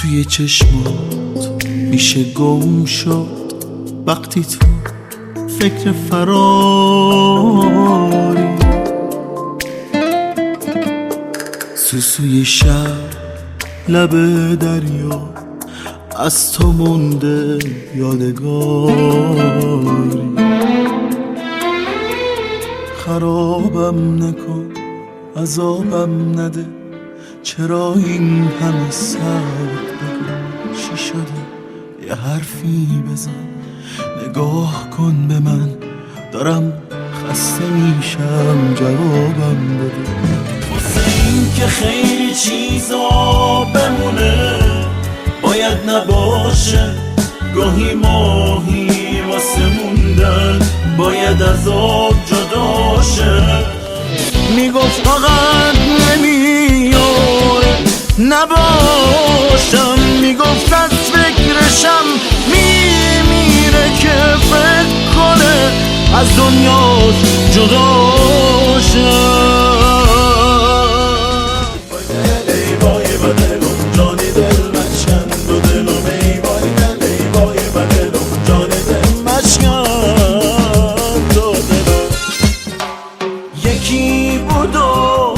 توی چشمات میشه گم شد وقتی تو فکر فراری. سوسوی شب لب دریا از تو مونده یادگاری. خرابم نکن عذابم نده، چرا این همه صبر؟ بگو چی شده، یه حرفی بزن، نگاه کن به من، دارم خسته میشم، جوابم بده. واسه این که خیلی چیزا بمونه باید نباشه، گاهی ماهی واسه موندن باید از آب جدا شه. میگفت فقط نمیاره نباشم، میگفت از فکرشم میمیره که فکر کنه از دنیاش جدا شم. ای وای بدلم جانی دل مشکن دو دلم، ای وای ای وای بدلم جانی دل مشکن دو دلم. یکی بود و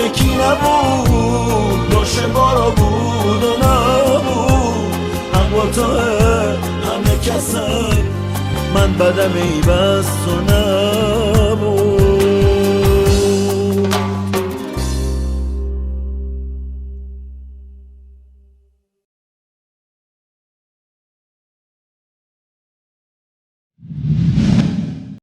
یکی نبود، باشه بارا بود و نبود، هم با توه همه کسن، من بدم ای بس و نه.